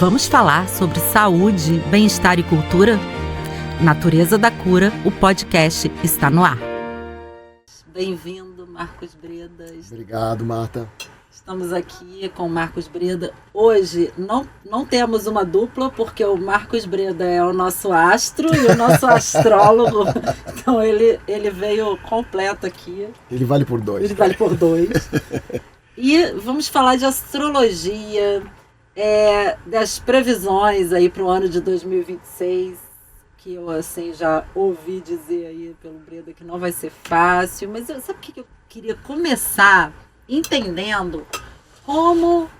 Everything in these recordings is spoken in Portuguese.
Vamos falar sobre saúde, bem-estar e cultura? Natureza da Cura, o podcast está no ar. Bem-vindo, Marcos Bredas. Obrigado, Marta. Estamos aqui com o Marcos Breda. Hoje não temos uma dupla, porque o Marcos Breda é o nosso astro e o nosso astrólogo. Então ele veio completo aqui. Ele vale por dois. Ele vale por dois. E vamos falar de astrologia, das previsões aí para o ano de 2026, que eu assim já ouvi dizer aí pelo Breda que não vai ser fácil. Mas sabe o que eu queria começar entendendo como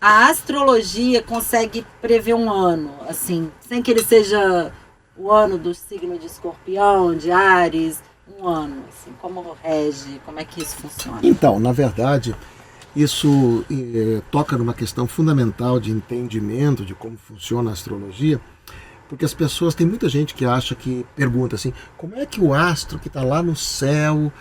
a astrologia consegue prever um ano, assim, sem que ele seja o ano do signo de Escorpião, de Áries, um ano, assim, como rege, como é que isso funciona? Então, na verdade, isso toca numa questão fundamental de entendimento de como funciona a astrologia, porque as pessoas, tem muita gente que pergunta assim, como é que o astro que está lá no céu,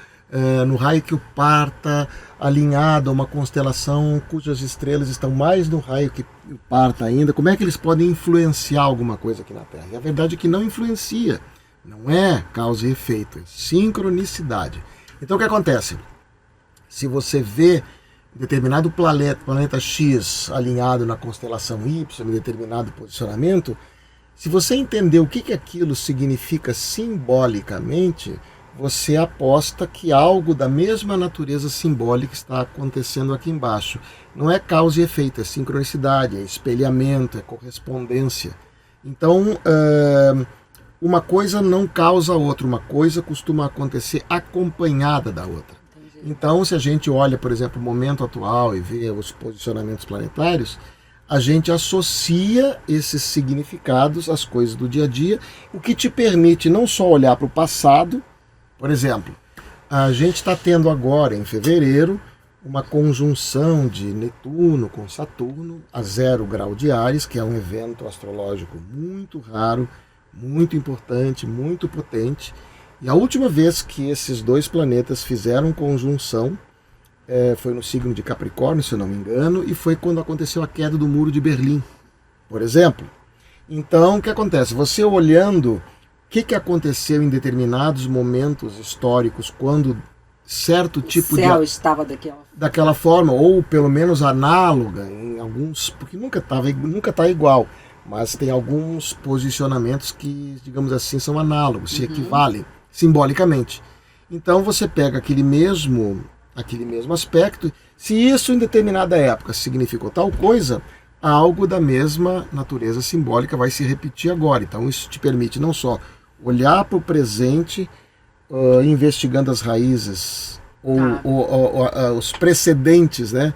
no raio que o parta, alinhado a uma constelação cujas estrelas estão mais no raio que o parta ainda, como é que eles podem influenciar alguma coisa aqui na Terra? E a verdade é que não influencia, não é causa e efeito, é sincronicidade. Então o que acontece? Se você vê determinado planeta X alinhado na constelação Y, em determinado posicionamento, se você entender o que aquilo significa simbolicamente, você aposta que algo da mesma natureza simbólica está acontecendo aqui embaixo. Não é causa e efeito, é sincronicidade, é espelhamento, é correspondência. Então, uma coisa não causa a outra, uma coisa costuma acontecer acompanhada da outra. Entendi. Então, se a gente olha, por exemplo, o momento atual e vê os posicionamentos planetários, a gente associa esses significados às coisas do dia a dia, o que te permite não só olhar para o passado. Por exemplo, a gente está tendo agora, em fevereiro, uma conjunção de Netuno com Saturno a 0 grau de Áries, que é um evento astrológico muito raro, muito importante, muito potente. E a última vez que esses dois planetas fizeram conjunção foi no signo de Capricórnio, se eu não me engano, e foi quando aconteceu a queda do Muro de Berlim, por exemplo. Então, o que acontece? Você olhando o que aconteceu em determinados momentos históricos quando certo tipo de... O céu estava daquela forma, ou pelo menos análoga em alguns, porque nunca está igual, mas tem alguns posicionamentos que, digamos assim, são análogos, se equivalem simbolicamente. Então você pega aquele mesmo aspecto, se isso em determinada época significou tal coisa, algo da mesma natureza simbólica vai se repetir agora. Então isso te permite não só olhar para o presente, investigando as raízes, os precedentes, né?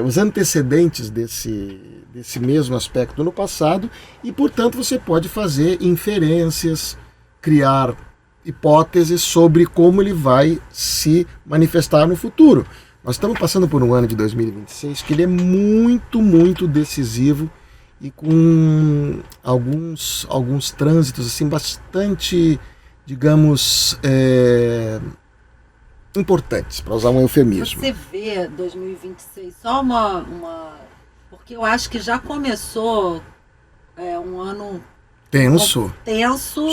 Os antecedentes desse mesmo aspecto no passado, e, portanto, você pode fazer inferências, criar hipóteses sobre como ele vai se manifestar no futuro. Nós estamos passando por um ano de 2026 que ele é muito, muito decisivo, e com alguns trânsitos assim bastante, digamos, importantes, para usar um eufemismo. Você vê 2026 só porque eu acho que já começou um ano tenso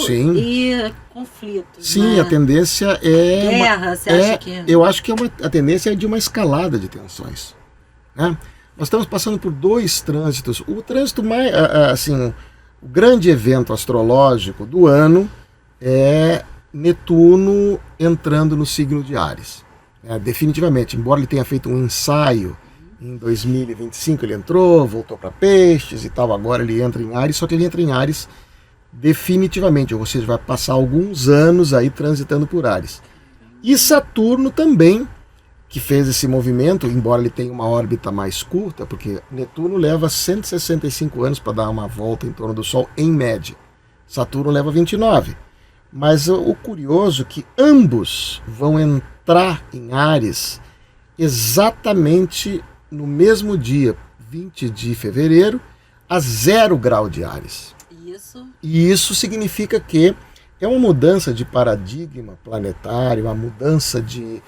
sim. E conflitos. Sim, né? A tendência é guerra, você acha que... Eu acho que a tendência é de uma escalada de tensões, né? Nós estamos passando por dois trânsitos. O trânsito mais, assim, o grande evento astrológico do ano é Netuno entrando no signo de Áries. Definitivamente, embora ele tenha feito um ensaio em 2025, ele entrou, voltou para Peixes e tal, agora ele entra em Áries, só que ele entra em Áries definitivamente, ou seja, vai passar alguns anos aí transitando por Áries. E Saturno também, que fez esse movimento, embora ele tenha uma órbita mais curta, porque Netuno leva 165 anos para dar uma volta em torno do Sol, em média. Saturno leva 29. Mas o curioso é que ambos vão entrar em Áries exatamente no mesmo dia, 20 de fevereiro, a 0 grau de Áries. E isso significa que é uma mudança de paradigma planetário, uma mudança de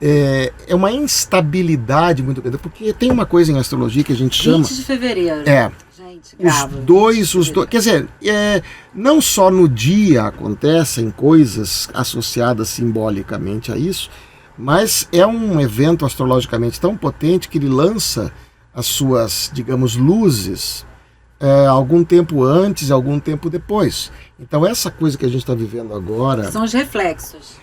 é uma instabilidade muito grande, porque tem uma coisa em astrologia que a gente chama... 20 de fevereiro. Gente, os dois, quer dizer, não só no dia acontecem coisas associadas simbolicamente a isso, mas é um evento astrologicamente tão potente que ele lança as suas, digamos, luzes algum tempo antes, algum tempo depois. Então essa coisa que a gente está vivendo agora... São os reflexos.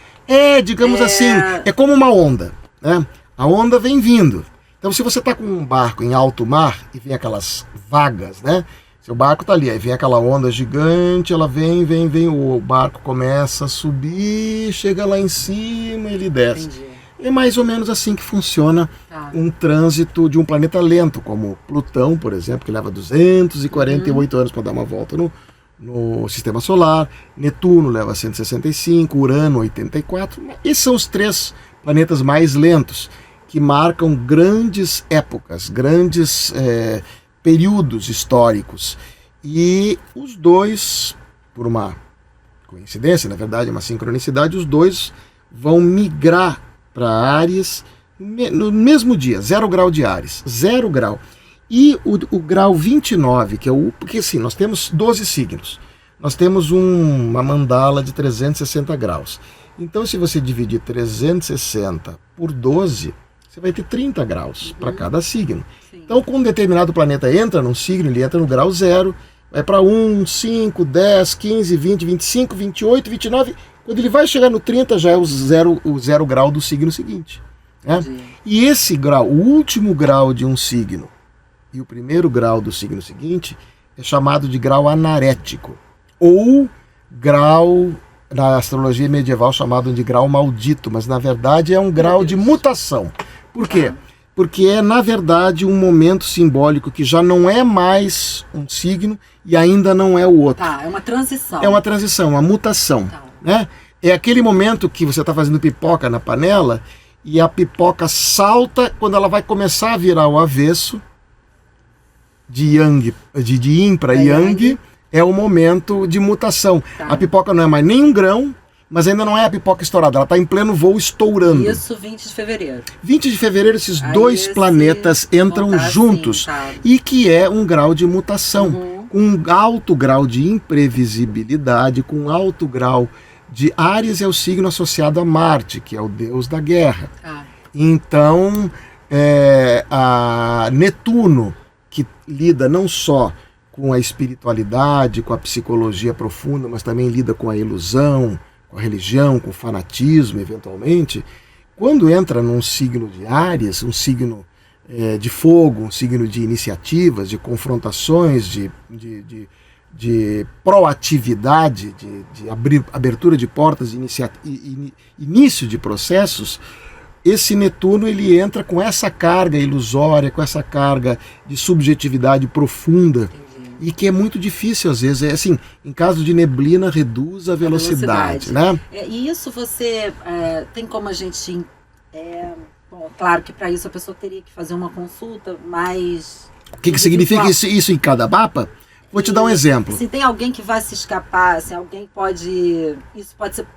Digamos assim, é como uma onda, né? A onda vem vindo. Então se você está com um barco em alto mar e vem aquelas vagas, né? Seu barco está ali, aí vem aquela onda gigante, ela vem, o barco começa a subir, chega lá em cima e ele desce. Entendi. É mais ou menos assim que funciona um trânsito de um planeta lento, como Plutão, por exemplo, que leva 248 anos para dar uma volta no Sistema Solar. Netuno leva 165, Urano 84. Esses são os 3 planetas mais lentos, que marcam grandes épocas, grandes períodos históricos. E os dois, por uma coincidência, na verdade, uma sincronicidade, os dois vão migrar para Áries no mesmo dia, 0 grau de Áries, 0 grau. E o grau 29, que é porque assim, nós temos 12 signos, nós temos uma mandala de 360 graus. Então, se você dividir 360 por 12, você vai ter 30 graus para cada signo. Sim. Então, quando um determinado planeta entra num signo, ele entra no grau 0, vai para 1, 5, 10, 15, 20, 25, 28, 29... Quando ele vai chegar no 30, já é o zero grau do signo seguinte. Né? E esse grau, o último grau de um signo e o primeiro grau do signo seguinte, é chamado de grau anarético. Ou grau, na astrologia medieval, chamado de grau maldito. Mas, na verdade, é um grau de mutação. Por quê? Porque é, na verdade, um momento simbólico que já não é mais um signo e ainda não é o outro. É uma transição. É uma transição, uma mutação. Né? É aquele momento que você está fazendo pipoca na panela e a pipoca salta quando ela vai começar a virar o avesso de yin para yang, é o momento de mutação. A pipoca não é mais nem um grão, mas ainda não é a pipoca estourada, ela está em pleno voo estourando. Isso, 20 de fevereiro. 20 de fevereiro esses dois planetas entram juntos, e que é um grau de mutação, com um alto grau de imprevisibilidade, com um alto grau de... Áries é o signo associado a Marte, que é o deus da guerra. Então, a Netuno, que lida não só com a espiritualidade, com a psicologia profunda, mas também lida com a ilusão, com a religião, com o fanatismo, eventualmente, quando entra num signo de Áries, um signo de fogo, um signo de iniciativas, de confrontações, de proatividade, de abertura de portas, início de processos, esse Netuno ele entra com essa carga ilusória, com essa carga de subjetividade profunda. E que é muito difícil, às vezes, assim, em caso de neblina, reduz a velocidade. Né? E isso você, tem como a gente... bom, claro que para isso a pessoa teria que fazer uma consulta, mas... O que significa isso em cada mapa? Vou te dar um exemplo. Se tem alguém que vai se escapar, se alguém pode... Isso pode ser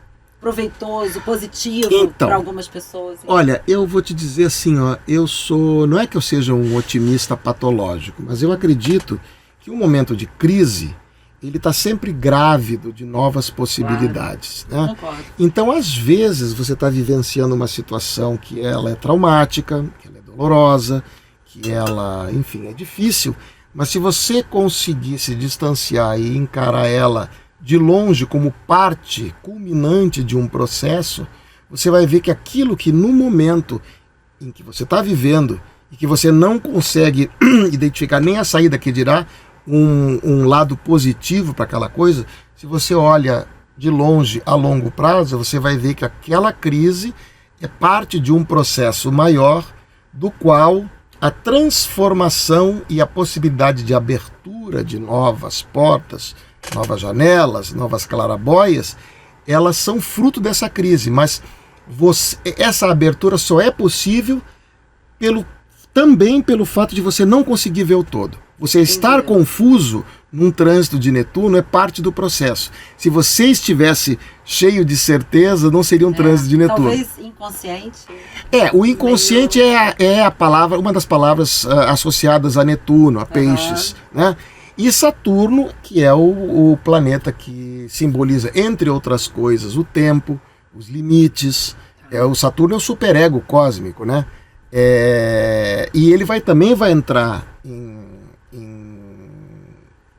proveitoso, positivo para algumas pessoas. Olha, eu vou te dizer assim, não é que eu seja um otimista patológico, mas eu acredito que um momento de crise, ele está sempre grávido de novas possibilidades. Claro. Né? Então, às vezes, você está vivenciando uma situação que ela é traumática, que ela é dolorosa, que ela, enfim, é difícil, mas se você conseguir se distanciar e encarar ela de longe como parte culminante de um processo, você vai ver que aquilo que no momento em que você está vivendo e que você não consegue identificar nem a saída, que dirá um lado positivo para aquela coisa, se você olha de longe a longo prazo, você vai ver que aquela crise é parte de um processo maior, do qual a transformação e a possibilidade de abertura de novas portas, novas janelas, novas clarabóias, elas são fruto dessa crise, mas essa abertura só é possível pelo também pelo fato de você não conseguir ver o todo. Você estar confuso num trânsito de Netuno é parte do processo. Se você estivesse cheio de certeza, não seria um trânsito de Netuno. Talvez inconsciente. O inconsciente é a palavra, uma das palavras associadas a Netuno, a peixes, né? E Saturno, que é o planeta que simboliza, entre outras coisas, o tempo, os limites. O Saturno é o superego cósmico, né? E ele também vai entrar em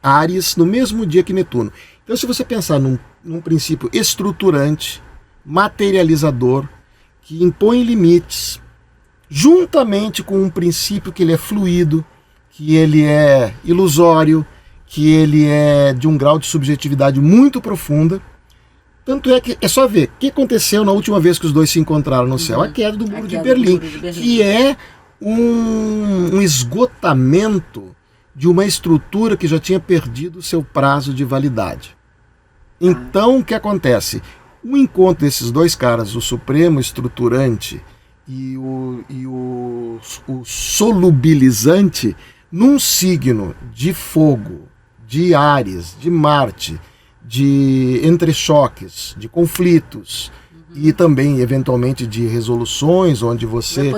Áries no mesmo dia que Netuno. Então, se você pensar num princípio estruturante, materializador, que impõe limites, juntamente com um princípio que ele é fluido, que ele é ilusório, que ele é de um grau de subjetividade muito profunda. Tanto é que é só ver o que aconteceu na última vez que os dois se encontraram no céu. A queda do Muro de Berlim, que é um esgotamento de uma estrutura que já tinha perdido o seu prazo de validade. Então, o que acontece? O encontro desses dois caras, o Supremo Estruturante e o Solubilizante, num signo de fogo, de Áries, de Marte, de entrechoques, de conflitos, e também, eventualmente, de resoluções, onde você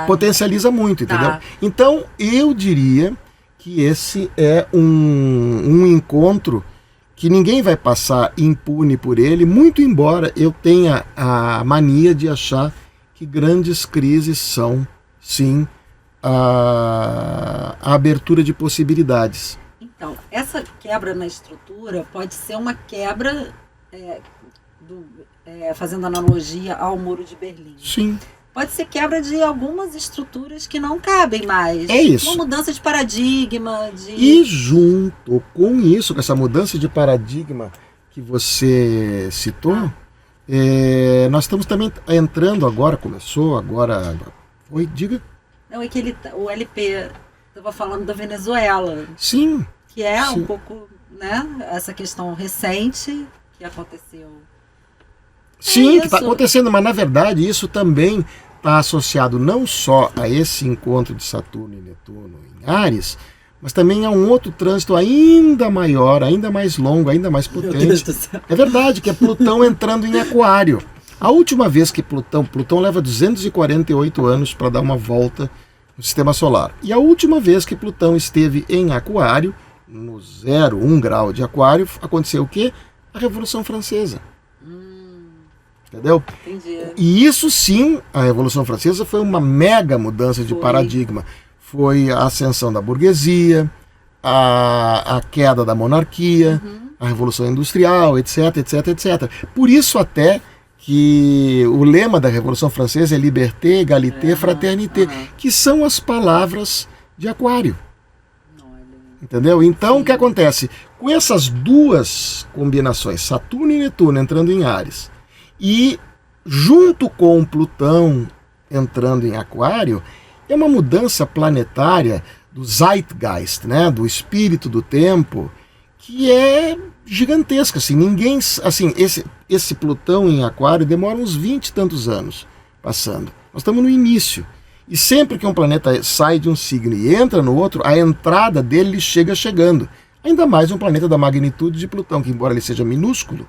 potencializa muito, entendeu? Então, eu diria que esse é um encontro que ninguém vai passar impune por ele, muito embora eu tenha a mania de achar que grandes crises são, sim, a abertura de possibilidades. Então, essa quebra na estrutura pode ser uma quebra, fazendo analogia ao Muro de Berlim. Sim. Pode ser quebra de algumas estruturas que não cabem mais. É isso. Uma mudança de paradigma. E junto com isso, com essa mudança de paradigma que você citou, nós estamos também entrando agora, diga? Não, é que o LP estava falando da Venezuela. Sim. Que é um pouco, né, essa questão recente que aconteceu. Sim, que está acontecendo, mas na verdade isso também está associado não só a esse encontro de Saturno e Netuno em Áries, mas também a um outro trânsito ainda maior, ainda mais longo, ainda mais potente. É verdade, que é Plutão entrando em Aquário. A última vez que Plutão leva 248 anos para dar uma volta no Sistema Solar. E a última vez que Plutão esteve em Aquário, no 1 grau de Aquário, aconteceu o quê? A Revolução Francesa. Entendeu? Entendi. E isso sim, a Revolução Francesa foi uma mega mudança de paradigma. Foi a ascensão da burguesia, a queda da monarquia, a Revolução Industrial, etc, etc, etc. Por isso até que o lema da Revolução Francesa é Liberté, Égalité, Fraternité, que são as palavras de Aquário. Entendeu? Então, o que acontece? Com essas duas combinações, Saturno e Netuno entrando em Áries, e junto com Plutão entrando em Aquário, é uma mudança planetária do Zeitgeist, né, do espírito do tempo, que é gigantesca. Assim, esse Plutão em Aquário demora uns 20 e tantos anos passando. Nós estamos no início. E sempre que um planeta sai de um signo e entra no outro, a entrada dele chega chegando. Ainda mais um planeta da magnitude de Plutão, que embora ele seja minúsculo,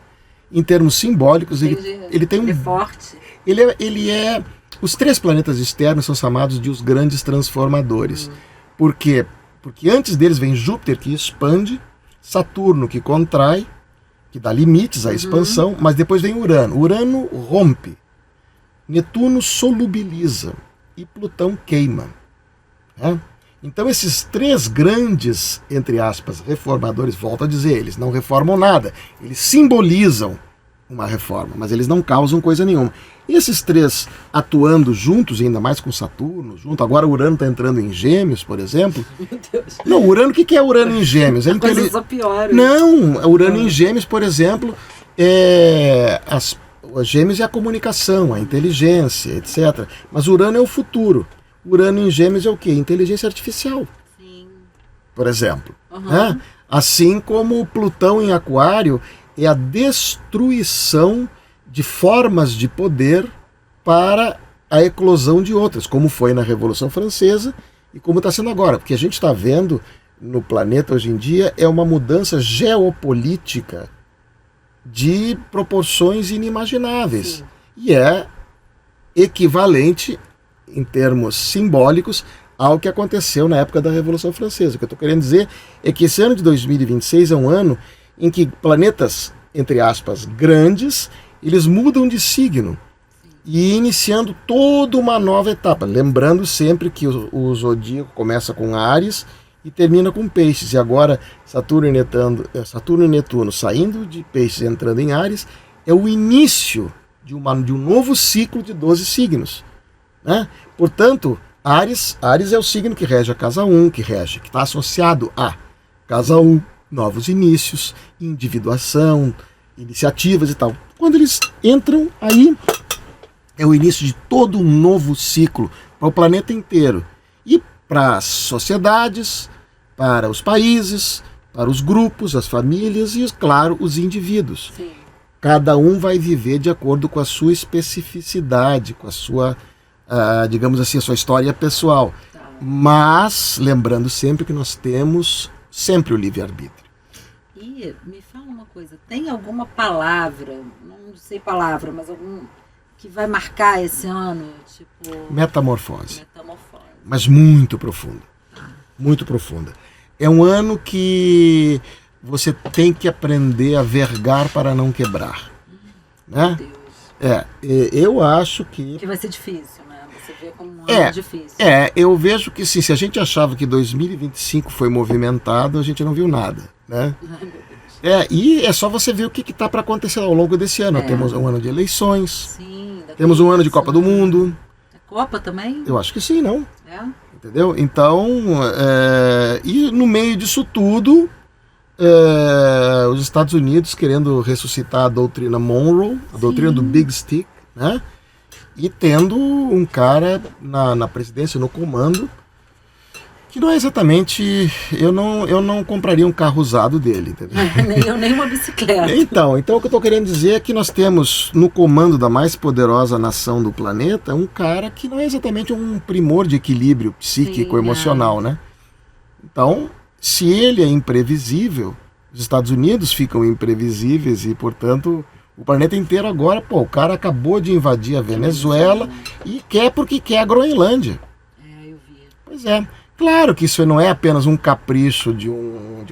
em termos simbólicos, ele tem Ele é forte. Os três planetas externos são chamados de os grandes transformadores. Por quê? Porque antes deles vem Júpiter, que expande, Saturno, que contrai, que dá limites à expansão, mas depois vem Urano. Urano rompe, Netuno solubiliza e Plutão queima. Né? Então esses três grandes, entre aspas, reformadores, volto a dizer, eles não reformam nada, eles simbolizam uma reforma, mas eles não causam coisa nenhuma. E esses três atuando juntos, ainda mais com Saturno, junto, agora Urano está entrando em Gêmeos, por exemplo. Meu Deus. Não, Urano, o que é Urano em Gêmeos? A coisa só piora. Não, Urano em Gêmeos, por exemplo, os Gêmeos é a comunicação, a inteligência, etc. Mas Urano é o futuro. Urano em Gêmeos é o quê? Inteligência artificial. Sim. Por exemplo. Né? Assim como Plutão em Aquário é a destruição de formas de poder para a eclosão de outras, como foi na Revolução Francesa e como está sendo agora. Porque a gente está vendo no planeta hoje em dia é uma mudança geopolítica de proporções inimagináveis. Sim. E é equivalente, em termos simbólicos, ao que aconteceu na época da Revolução Francesa. O que eu estou querendo dizer é que esse ano de 2026 é um ano em que planetas, entre aspas, grandes, eles mudam de signo e iniciando toda uma nova etapa. Lembrando sempre que o zodíaco começa com Áries e termina com Peixes. E agora Saturno e Netuno saindo de Peixes e entrando em Áries é o início de um novo ciclo de 12 signos. Né? Portanto, Áries é o signo que rege a casa 1, que está associado a casa 1, novos inícios, individuação, iniciativas e tal. Quando eles entram aí, é o início de todo um novo ciclo para o planeta inteiro. E para as sociedades, para os países, para os grupos, as famílias e, claro, os indivíduos. Sim. Cada um vai viver de acordo com a sua especificidade, com a sua, digamos assim, a sua história pessoal. Tá. Mas, lembrando sempre que nós temos sempre o livre-arbítrio. E me fala uma coisa, tem alguma palavra, não sei palavra, mas algum que vai marcar esse ano? Tipo... Metamorfose. Metamorfose. Mas muito profunda. Muito profunda. É um ano que você tem que aprender a vergar para não quebrar. Né? Meu Deus. Eu acho que vai ser difícil, né? Você vê como um ano difícil. Eu vejo que sim, se a gente achava que 2025 foi movimentado, a gente não viu nada. Né? Ai, meu Deus. E é só você ver o que está para acontecer ao longo desse ano. Temos um ano de eleições, sim, temos um ano de Copa do Mundo. A Copa também? Eu acho que sim, não? É? Entendeu? Então, e no meio disso tudo, os Estados Unidos querendo ressuscitar a doutrina Monroe, a doutrina do Big Stick, né? E tendo um cara na presidência, no comando, que não é exatamente... Eu não compraria um carro usado dele, entendeu? Nem eu, nem uma bicicleta. Então, o que eu estou querendo dizer é que nós temos no comando da mais poderosa nação do planeta um cara que não é exatamente um primor de equilíbrio psíquico, emocional, né? Então, se ele é imprevisível, os Estados Unidos ficam imprevisíveis e, portanto, o planeta inteiro agora, o cara acabou de invadir a Venezuela e quer porque quer a Groenlândia. Eu vi. Pois é. Claro que isso não é apenas um capricho de um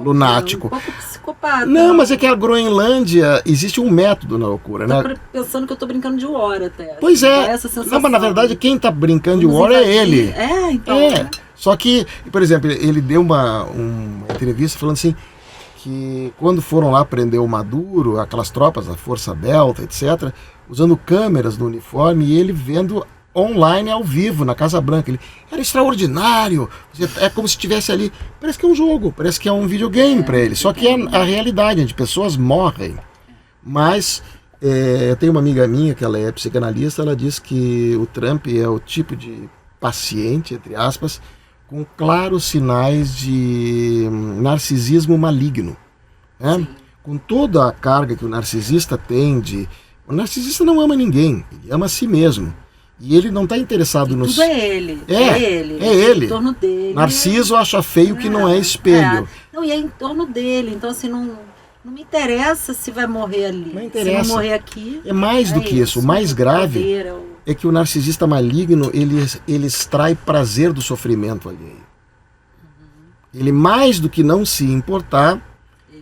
lunático. Um pouco psicopata. Não, mas é que a Groenlândia, existe um método na loucura, né? Tô pensando que eu tô brincando de War até. Pois é. Essa sensação. Não, mas na verdade quem tá brincando de War é ele. Então. Só que, por exemplo, ele deu uma entrevista falando assim, que quando foram lá prender o Maduro, aquelas tropas da Força Delta, etc., usando câmeras no uniforme e ele vendo online ao vivo na Casa Branca. Ele era extraordinário, é como se estivesse ali. Parece que é um jogo, parece que é um videogame para ele. Só que é a realidade, onde pessoas morrem. Mas eu tenho uma amiga minha que ela é psicanalista, ela diz que o Trump é o tipo de paciente, entre aspas, com claros sinais de narcisismo maligno. Né? Com toda a carga que o narcisista tem de... O narcisista não ama ninguém, ele ama a si mesmo. E ele não está interessado nos... Tudo é ele. É ele. Em torno dele. Narciso acha feio que não é espelho. Não, e é em torno dele. Então, assim, não me interessa se vai morrer ali. Não interessa. Se vai morrer aqui... É mais do que isso. O mais grave é que o narcisista maligno, ele extrai prazer do sofrimento alheio. Ele, mais do que não se importar,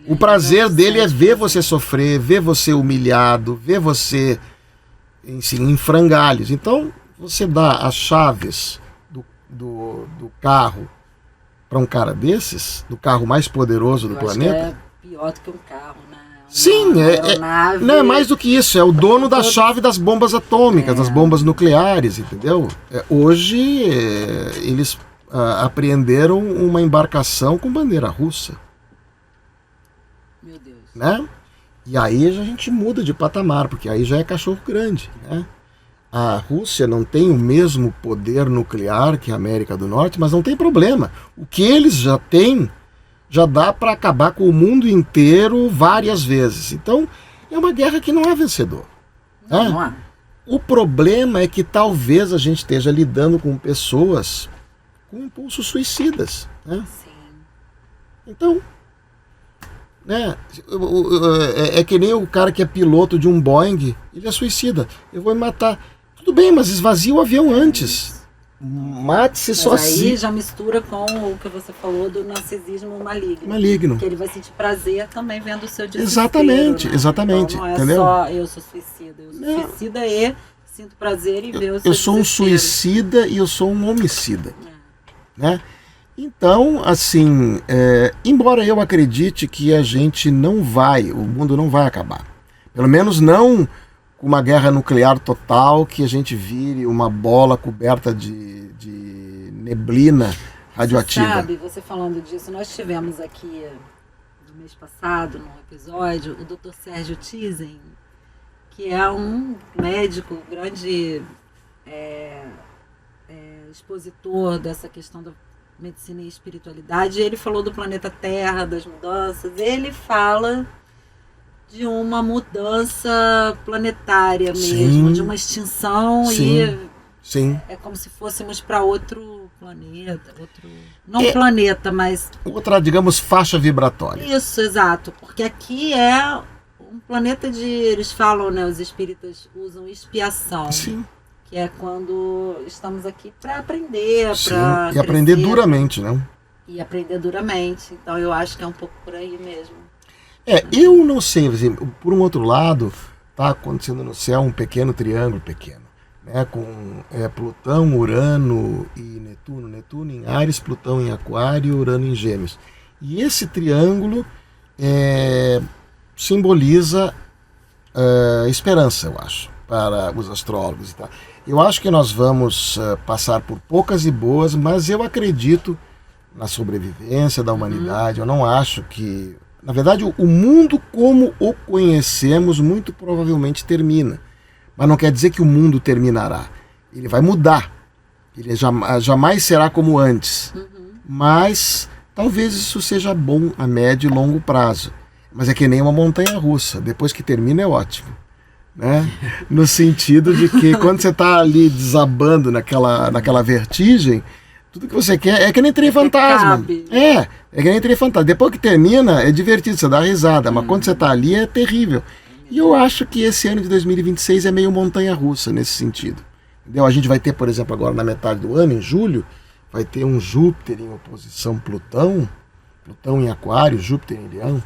o prazer dele é ver você sofrer, ver você humilhado, ver você... em frangalhos. Então, você dá as chaves do carro para um cara desses, do carro mais poderoso do planeta. Acho que é pior do que um carro, né? Sim, não é mais do que isso, é o dono da chave das bombas atômicas, das bombas nucleares, entendeu? Hoje eles apreenderam uma embarcação com bandeira russa. Meu Deus. Né? E aí a gente muda de patamar, porque aí já é cachorro grande. Né? A Rússia não tem o mesmo poder nuclear que a América do Norte, mas não tem problema. O que eles já têm, já dá para acabar com o mundo inteiro várias vezes. Então, é uma guerra que não há vencedor. Não há. O problema é que talvez a gente esteja lidando com pessoas com impulsos suicidas, né? Sim. Então, né, é que nem o cara que é piloto de um Boeing, ele é suicida. Eu vou me matar. Tudo bem, mas esvazie o avião antes. Mate-se Mas só aí assim. já mistura com o que você falou do narcisismo maligno. Maligno. Que ele vai sentir prazer também vendo o seu desespero. Exatamente, né? exatamente. Então não é Entendeu? só eu sou suicida. Eu sou Não. suicida e sinto prazer em ver o seu Eu sou um desespero. suicida e eu sou um homicida. É. Né? Então, assim, embora eu acredite que a gente não vai, o mundo não vai acabar. Pelo menos não com uma guerra nuclear total, que a gente vire uma bola coberta de neblina radioativa. Sabe, você falando disso, nós tivemos aqui no mês passado, num episódio, o Dr. Sérgio Tizen, que é um médico, grande expositor dessa questão da medicina e espiritualidade. Ele falou do planeta Terra, das mudanças. Ele fala de uma mudança planetária mesmo, Sim. de uma extinção. Sim. E Sim. é como se fôssemos para outro planeta, não planeta, mas Outra, digamos, faixa vibratória. isso, exato, porque aqui é um planeta eles falam, né, os espíritas usam expiação, Sim. que é quando estamos aqui para aprender, Sim. para E aprender duramente, né? E aprender duramente. Então eu acho que é um pouco por aí mesmo. Eu não sei, assim, por um outro lado, está acontecendo no céu um pequeno triângulo pequeno, né, com Plutão, Urano e Netuno. Netuno em Áries, Plutão em Aquário, Urano em Gêmeos. E esse triângulo simboliza esperança, eu acho, para os astrólogos e tal. Eu acho que nós vamos passar por poucas e boas, mas eu acredito na sobrevivência da humanidade. Eu não acho que... Na verdade, o mundo como o conhecemos muito provavelmente termina. Mas não quer dizer que o mundo terminará. Ele vai mudar. Ele jamais será como antes. Mas talvez isso seja bom a médio e longo prazo. Mas é que nem uma montanha-russa. Depois que termina é ótimo. Né? No sentido de que quando você está ali desabando naquela vertigem, tudo que você quer é que nem trem fantasma. É que nem trem fantasma. Depois que termina, é divertido, você dá risada. Mas quando você está ali, é terrível. E eu acho que esse ano de 2026 é meio montanha-russa nesse sentido. Entendeu? A gente vai ter, por exemplo, agora na metade do ano, em julho, vai ter um Júpiter em oposição Plutão. Plutão em Aquário, Júpiter em Leão.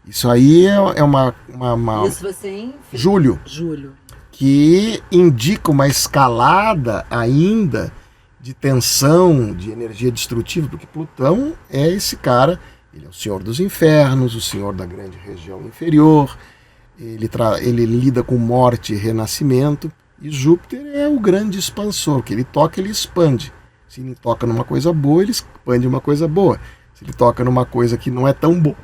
Isso aí é uma Isso vai ser em julho. Que indica uma escalada ainda de tensão, de energia destrutiva, porque Plutão é esse cara, ele é o senhor dos infernos, o senhor da grande região inferior, ele lida com morte e renascimento, e Júpiter é o grande expansor, que ele toca, ele expande. Se ele toca numa coisa boa, ele expande uma coisa boa. Se ele toca numa coisa que não é tão boa.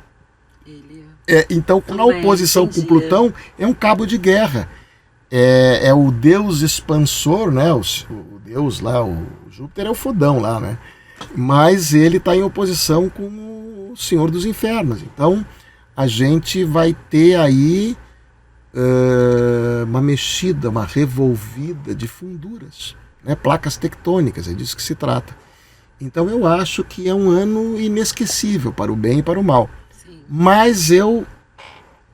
Então, na oposição com Plutão, é um cabo de guerra. É o deus expansor, né? O deus lá, o Júpiter é o fodão lá, né? Mas ele está em oposição com o Senhor dos Infernos. Então, a gente vai ter aí uma mexida, uma revolvida de funduras, né? Placas tectônicas, é disso que se trata. Então, eu acho que é um ano inesquecível para o bem e para o mal. Sim. Mas eu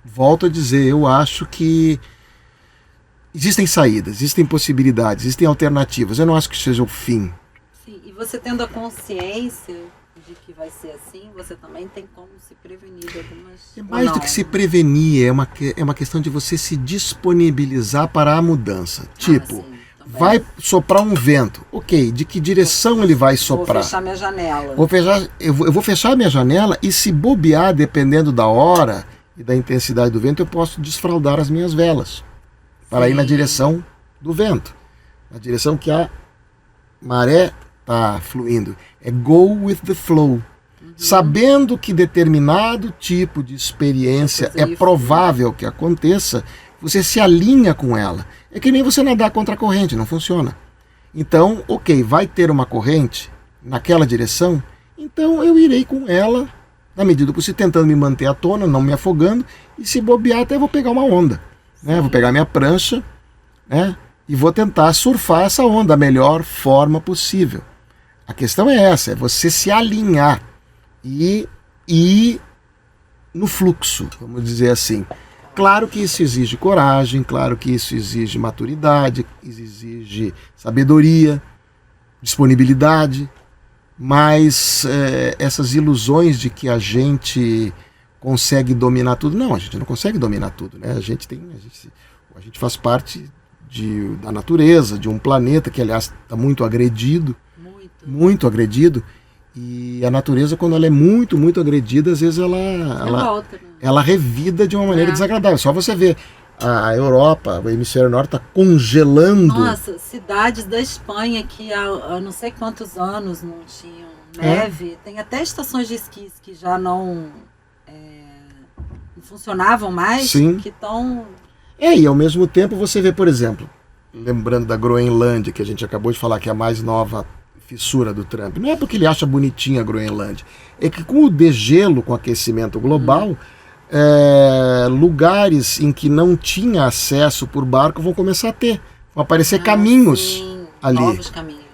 volto a dizer, eu acho que existem saídas, existem possibilidades, existem alternativas. Eu não acho que seja o fim. Sim, e você tendo a consciência de que vai ser assim, você também tem como se prevenir de algumas... É mais do que se prevenir, é uma questão de você se disponibilizar para a mudança. Tipo, sim, vai soprar um vento. Ok, de que direção ele vai soprar? Vou fechar minha janela. Eu vou fechar a minha janela e, se bobear, dependendo da hora e da intensidade do vento, eu posso desfraldar as minhas velas para ir na direção do vento, na direção que a maré está fluindo. É go with the flow. Sabendo que determinado tipo de experiência é provável que aconteça, você se alinha com ela. É que nem você nadar contra a corrente, não funciona. Então, ok, vai ter uma corrente naquela direção, então eu irei com ela, na medida do possível, tentando me manter à tona, não me afogando, e se bobear até vou pegar uma onda. Né? Vou pegar minha prancha, né? E vou tentar surfar essa onda da melhor forma possível. A questão é essa, é você se alinhar e ir no fluxo, vamos dizer assim. Claro que isso exige coragem, claro que isso exige maturidade, exige sabedoria, disponibilidade, mas essas ilusões de que a gente consegue dominar tudo, não, a gente não consegue dominar tudo, né? A gente faz parte da natureza, de um planeta que, aliás, está muito agredido, muito agredido, e a natureza, quando ela é muito, muito agredida, às vezes ela revida de uma maneira desagradável. Só você ver a Europa, o hemisfério norte está congelando. Nossa, cidades da Espanha que há não sei quantos anos não tinham neve. Tem até estações de esqui que já não funcionavam mais. Sim. Que estão... E ao mesmo tempo você vê, por exemplo, lembrando da Groenlândia, que a gente acabou de falar que é a mais nova fissura do Trump. Não é porque ele acha bonitinha a Groenlândia. É que com o degelo, com o aquecimento global, lugares em que não tinha acesso por barco vão começar a ter. Vão aparecer caminhos ali.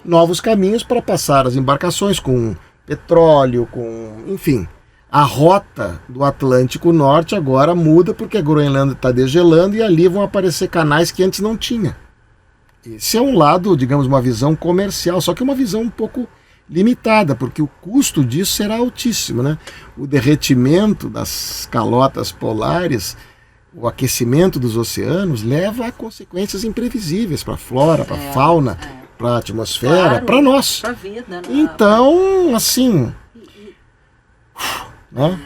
Novos caminhos para passar as embarcações com petróleo, enfim. A rota do Atlântico Norte agora muda porque a Groenlândia está degelando e ali vão aparecer canais que antes não tinha. Esse é um lado, digamos, uma visão comercial, só que uma visão um pouco limitada, porque o custo disso será altíssimo, né? O derretimento das calotas polares, o aquecimento dos oceanos leva a consequências imprevisíveis para a flora, para a fauna, para a atmosfera, para nós. Pra vida, né? Então, assim... né?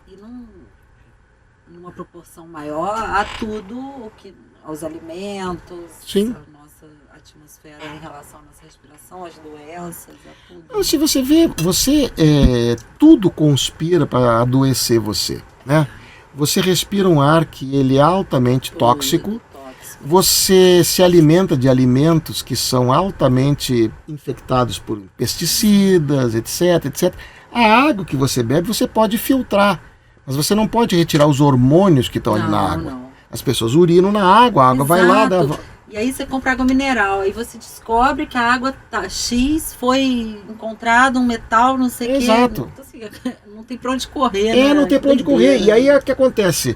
E numa proporção maior a tudo, aos alimentos, Sim. a nossa atmosfera em relação à nossa respiração, às doenças, a tudo. Então, se você vê, tudo conspira para adoecer você, né? Você respira um ar que ele é altamente tóxico. Você se alimenta de alimentos que são altamente infectados por pesticidas, etc, etc. A água que você bebe, você pode filtrar, mas você não pode retirar os hormônios que estão ali na água. Não. As pessoas urinam na água, a água vai lá... E aí você compra água mineral, aí você descobre que a água X foi encontrado um metal, não sei o quê. Exato. Então, assim, não tem pra onde correr, né? Não tem pra onde correr. E aí o que acontece?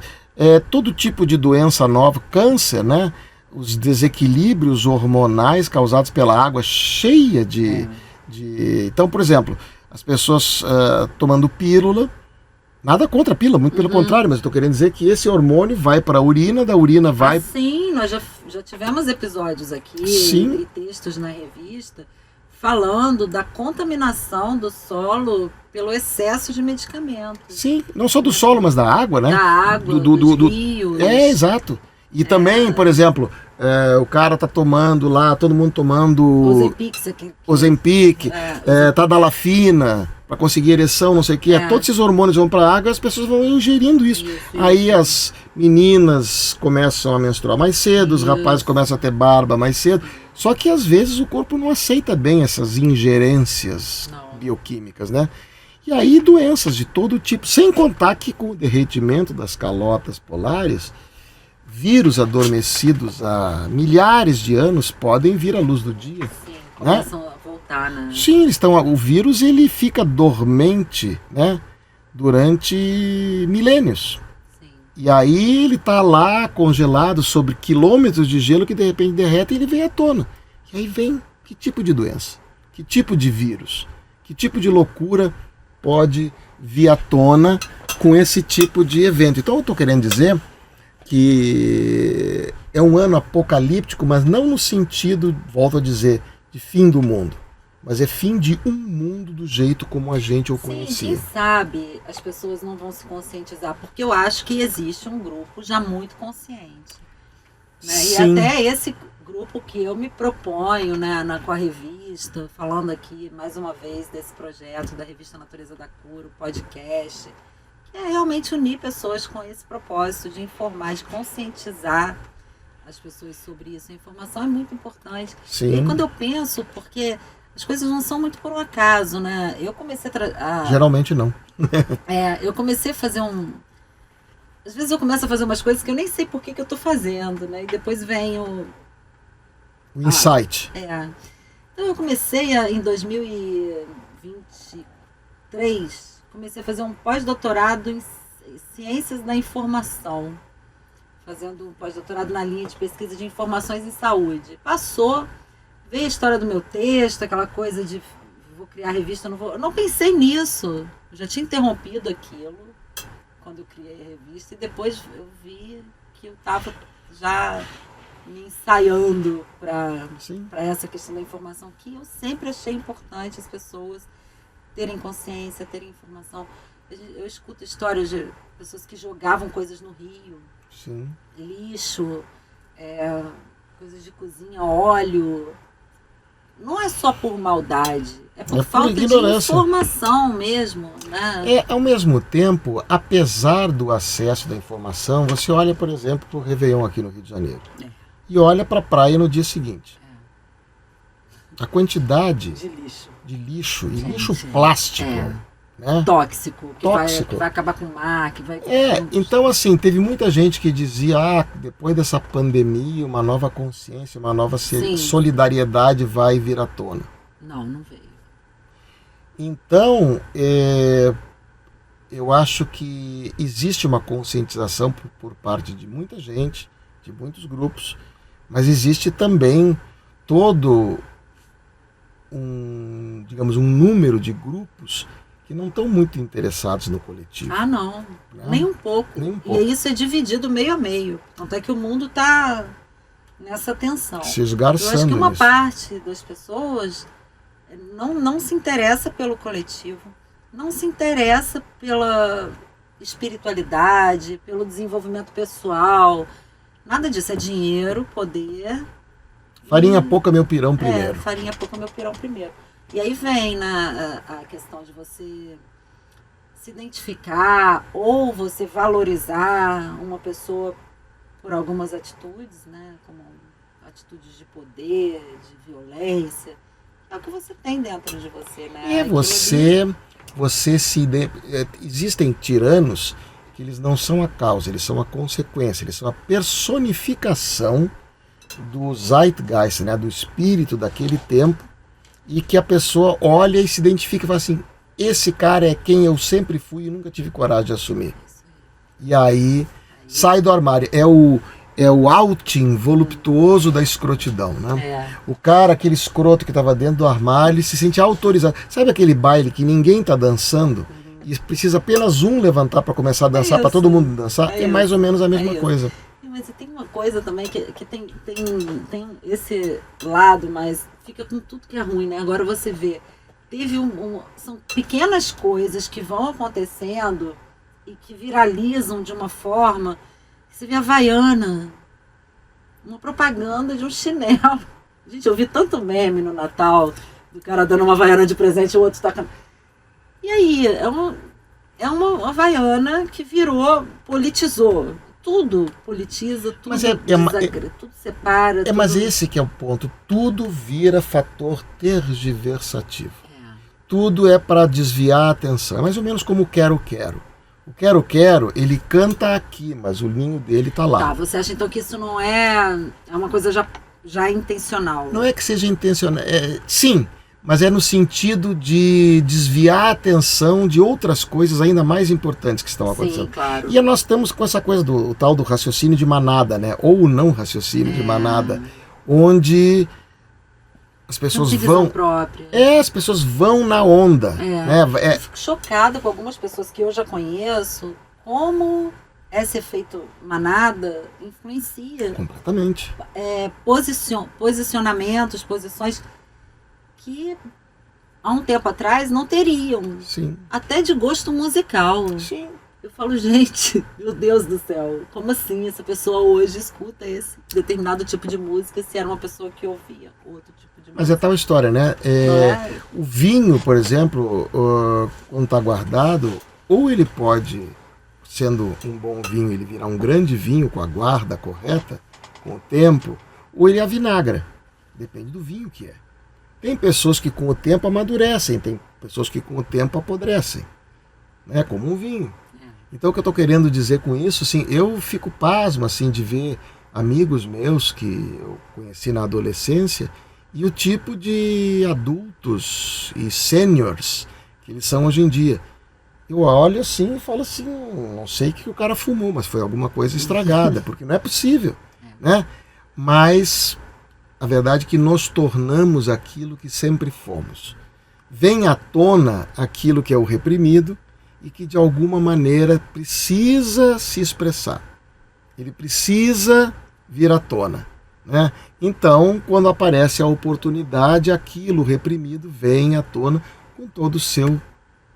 Todo tipo de doença nova, câncer, né? Os desequilíbrios hormonais causados pela água cheia de... Então, por exemplo, as pessoas tomando pílula, nada contra a pílula, muito pelo contrário, mas eu estou querendo dizer que esse hormônio vai para a urina, da urina vai... Sim, nós já tivemos episódios aqui Sim. e textos na revista falando da contaminação do solo pelo excesso de medicamentos. Sim, não só do solo, mas da água, né? Da água, dos rios. Exato. E também, por exemplo, o cara tá tomando lá, todo mundo tomando Ozempic, Tadalafina, para conseguir ereção, não sei o quê. Todos esses hormônios vão para a água e as pessoas vão ingerindo isso. Aí as meninas começam a menstruar mais cedo, os rapazes começam a ter barba mais cedo. Só que às vezes o corpo não aceita bem essas ingerências bioquímicas, né? E aí doenças de todo tipo, sem contar que com o derretimento das calotas polares, vírus adormecidos há milhares de anos podem vir à luz do dia. Sim, começam a voltar, né? Sim, o vírus ele fica dormente, né, durante milênios. Sim. E aí ele está lá congelado sobre quilômetros de gelo que de repente derrete e ele vem à tona. E aí vem que tipo de doença? Que tipo de vírus? Que tipo de loucura pode vir à tona com esse tipo de evento? Então eu estou querendo dizer que é um ano apocalíptico, mas não no sentido, volto a dizer, de fim do mundo, mas é fim de um mundo do jeito como a gente o conhecia. Quem sabe as pessoas não vão se conscientizar, porque eu acho que existe um grupo já muito consciente. Né? E até esse grupo que eu me proponho, né, com a revista, falando aqui mais uma vez desse projeto da revista Natureza da Cura, o podcast, é realmente unir pessoas com esse propósito de informar, de conscientizar as pessoas sobre isso. A informação é muito importante. Sim. E aí, quando eu penso, porque as coisas não são muito por um acaso, né? Eu comecei Geralmente não. Eu comecei a fazer Às vezes eu começo a fazer umas coisas que eu nem sei por que eu estou fazendo, né? E depois vem O insight. Então eu comecei em 2023, comecei a fazer um pós-doutorado em Ciências da Informação, fazendo um pós-doutorado na linha de pesquisa de informações em saúde. Passou, veio a história do meu texto, aquela coisa de vou criar revista, não vou. Eu não pensei nisso. Eu já tinha interrompido aquilo quando eu criei a revista e depois eu vi que eu estava já me ensaiando para essa questão da informação, que eu sempre achei importante as pessoas terem consciência, terem informação. Eu escuto histórias de pessoas que jogavam coisas no rio, lixo, coisas de cozinha, óleo. Não é só por maldade, é por falta de informação mesmo. Né? Ao mesmo tempo, apesar do acesso da informação, você olha, por exemplo, para o Réveillon aqui no Rio de Janeiro e olha para a praia no dia seguinte. A quantidade de lixo e lixo plástico. Né? Tóxico, que vai acabar com o mar, que vai... Então assim, teve muita gente que dizia, depois dessa pandemia, uma nova consciência, uma nova solidariedade vai vir à tona. Não veio. Então, eu acho que existe uma conscientização por parte de muita gente, de muitos grupos, mas existe também todo um número de grupos que não estão muito interessados no coletivo. Não. Nem um pouco. E isso é dividido meio a meio. Tanto é que o mundo está nessa tensão. Se esgarçando. Eu acho que uma parte das pessoas não se interessa pelo coletivo, não se interessa pela espiritualidade, pelo desenvolvimento pessoal. Nada disso. É dinheiro, poder. Farinha pouca, meu pirão primeiro. Farinha pouca, meu pirão primeiro. E aí vem a questão de você se identificar ou você valorizar uma pessoa por algumas atitudes, né? Como atitudes de poder, de violência. É o que você tem dentro de você, né? Existem tiranos que eles não são a causa, eles são a consequência, eles são a personificação do Zeitgeist, né? Do espírito daquele tempo, e que a pessoa olha e se identifica e fala assim, esse cara é quem eu sempre fui e nunca tive coragem de assumir. E aí sai do armário. É o outing voluptuoso da escrotidão, né? O cara, aquele escroto que estava dentro do armário, ele se sente autorizado. Sabe aquele baile que ninguém está dançando e precisa apenas um levantar para começar a dançar, para todo mundo dançar? É mais ou menos a mesma coisa. Mas tem uma coisa também que tem esse lado, mas fica com tudo que é ruim, né? Agora você vê, são pequenas coisas que vão acontecendo e que viralizam de uma forma. Você vê a Havaiana, uma propaganda de um chinelo. Gente, eu vi tanto meme no Natal, do cara dando uma Havaiana de presente e o outro tacando. E aí, é uma Havaiana que politizou. Tudo politiza, tudo tudo separa. Mas esse que é o ponto. Tudo vira fator tergiversativo. Tudo é para desviar a atenção. É mais ou menos como o quero-quero. O quero-quero, ele canta aqui, mas o ninho dele está lá. Você acha então que isso não é uma coisa já intencional? Não é que seja intencional. Sim, mas é no sentido de desviar a atenção de outras coisas ainda mais importantes que estão acontecendo. Sim, claro. E nós estamos com essa coisa do tal do raciocínio de manada, né? Ou o não raciocínio de manada, onde as pessoas vão... as pessoas vão na onda. Né? Eu fico chocada com algumas pessoas que eu já conheço, como esse efeito manada influencia. Completamente. Posicionamentos, posições que há um tempo atrás não teriam. Sim. Até de gosto musical. Sim. Eu falo, gente, meu Deus do céu, como assim essa pessoa hoje escuta esse determinado tipo de música se era uma pessoa que ouvia outro tipo de música? Mas é tal história, né? O vinho, por exemplo, quando está guardado, ou ele pode, sendo um bom vinho, ele virar um grande vinho com a guarda correta, com o tempo, ou ele avinagra. Depende do vinho que é. Tem pessoas que com o tempo amadurecem, tem pessoas que com o tempo apodrecem, né? Como um vinho. Então o que eu estou querendo dizer com isso, assim, eu fico pasmo assim, de ver amigos meus que eu conheci na adolescência e o tipo de adultos e seniors que eles são hoje em dia. Eu olho assim e falo assim, não sei o que o cara fumou, mas foi alguma coisa estragada, porque não é possível, né? Mas a verdade é que nos tornamos aquilo que sempre fomos. Vem à tona aquilo que é o reprimido e que de alguma maneira precisa se expressar. Ele precisa vir à tona, né? Então, quando aparece a oportunidade, aquilo reprimido vem à tona com todo o seu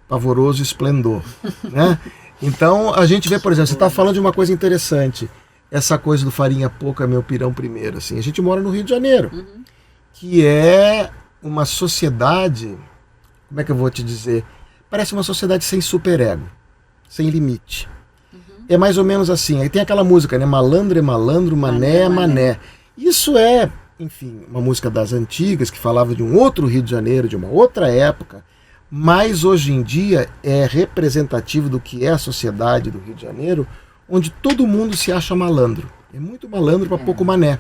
pavoroso esplendor, né? Então, a gente vê, por exemplo, você está falando de uma coisa interessante, essa coisa do farinha pouca, meu pirão primeiro, assim. A gente mora no Rio de Janeiro, que é uma sociedade, como é que eu vou te dizer? Parece uma sociedade sem superego, sem limite. É mais ou menos assim. Aí tem aquela música, né? Malandro é malandro, mané é mané. Isso é, enfim, uma música das antigas que falava de um outro Rio de Janeiro, de uma outra época, mas hoje em dia é representativo do que é a sociedade do Rio de Janeiro, onde todo mundo se acha malandro. É muito malandro para pouco mané.